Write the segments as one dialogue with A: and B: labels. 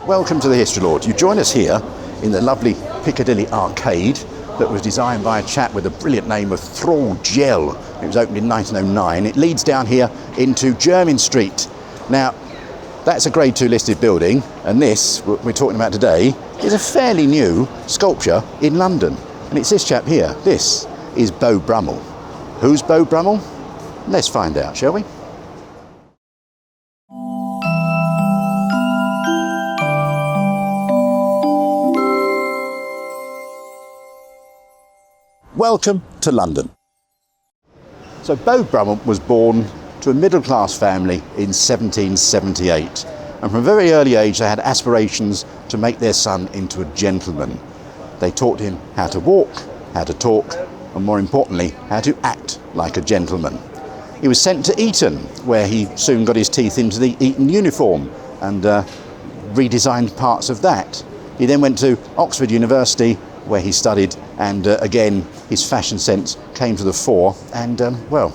A: Welcome to the History Lord. You join us here in the lovely Piccadilly Arcade that was designed by a chap with a brilliant name of Thrall Gell. It was opened in 1909. It leads down here into Jermyn Street. Now, that's a Grade 2 listed building, and this, what we're talking about today, is a fairly new sculpture in London. And it's this chap here. This is Beau Brummell. Who's Beau Brummell? Let's find out, shall we? Welcome to London. So Beau Brummell was born to a middle-class family in 1778, and from a very early age they had aspirations to make their son into a gentleman. They taught him how to walk, how to talk, and more importantly, how to act like a gentleman. He was sent to Eton, where he soon got his teeth into the Eton uniform and redesigned parts of that. He then went to Oxford University, where he studied, and again his fashion sense came to the fore, and well,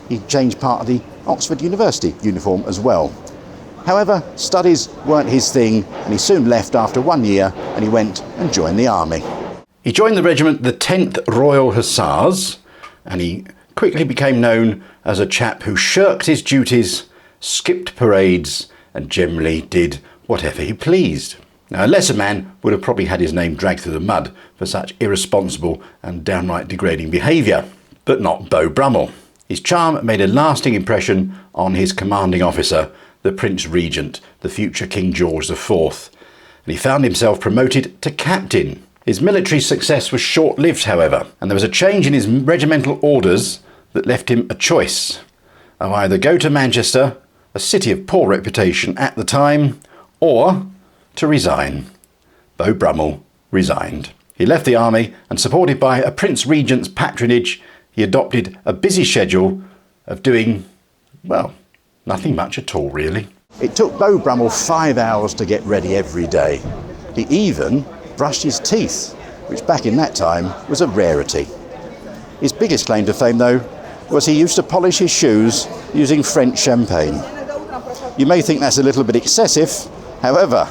A: he changed part of the Oxford University uniform as well. However, studies weren't his thing, and he soon left after 1 year and he went and joined the army. He joined the regiment, the 10th Royal Hussars, and he quickly became known as a chap who shirked his duties, skipped parades, and generally did whatever he pleased. Now, a lesser man would have probably had his name dragged through the mud for such irresponsible and downright degrading behaviour, but not Beau Brummell. His charm made a lasting impression on his commanding officer, the Prince Regent, the future King George IV, and he found himself promoted to captain. His military success was short-lived, however, and there was a change in his regimental orders that left him a choice of either go to Manchester, a city of poor reputation at the time, or to resign. Beau Brummell resigned. He left the army, and supported by a Prince Regent's patronage, he adopted a busy schedule of doing, well, nothing much at all, really. It took Beau Brummell 5 hours to get ready every day. He even brushed his teeth, which back in that time was a rarity. His biggest claim to fame, though, was he used to polish his shoes using French champagne. You may think that's a little bit excessive. However,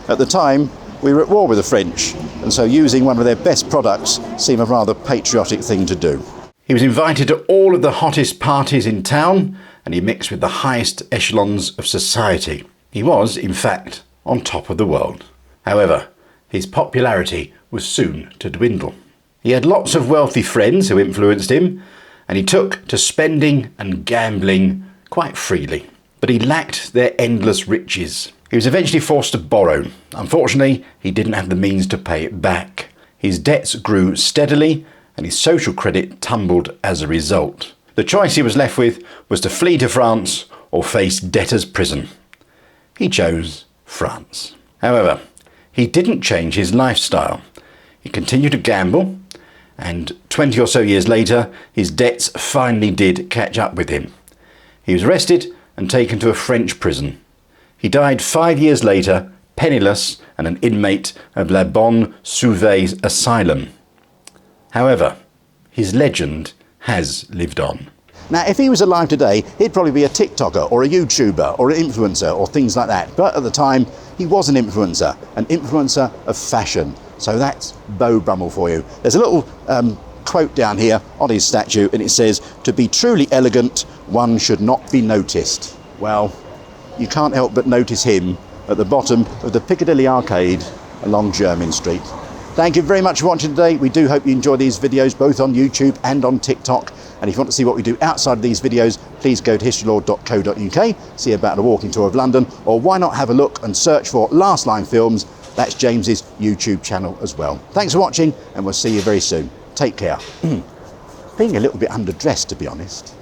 A: at the time, we were at war with the French, and so using one of their best products seemed a rather patriotic thing to do. He was invited to all of the hottest parties in town, and he mixed with the highest echelons of society. He was, in fact, on top of the world. However, his popularity was soon to dwindle. He had lots of wealthy friends who influenced him, and he took to spending and gambling quite freely. But he lacked their endless riches. He was eventually forced to borrow. Unfortunately, he didn't have the means to pay it back. His debts grew steadily, and his social credit tumbled as a result. The choice he was left with was to flee to France or face debtor's prison. He chose France. However, he didn't change his lifestyle. He continued to gamble, and 20 or so years later, his debts finally did catch up with him. He was arrested and taken to a French prison. He died 5 years later, penniless and an inmate of La Bonne Souve's asylum. However, his legend has lived on. Now, if he was alive today, he'd probably be a TikToker or a YouTuber or an influencer or things like that. But at the time, he was an influencer of fashion. So that's Beau Brummell for you. There's a little quote down here on his statue, and it says, "To be truly elegant, one should not be noticed." Well, you can't help but notice him at the bottom of the Piccadilly Arcade along Jermyn Street. Thank you very much for watching today. We do hope you enjoy these videos both on YouTube and on TikTok. And if you want to see what we do outside of these videos, please go to historylord.co.uk, see about a walking tour of London, or why not have a look and search for Last Line Films. That's James's YouTube channel as well. Thanks for watching, and we'll see you very soon. Take care. Feeling a little bit underdressed, to be honest.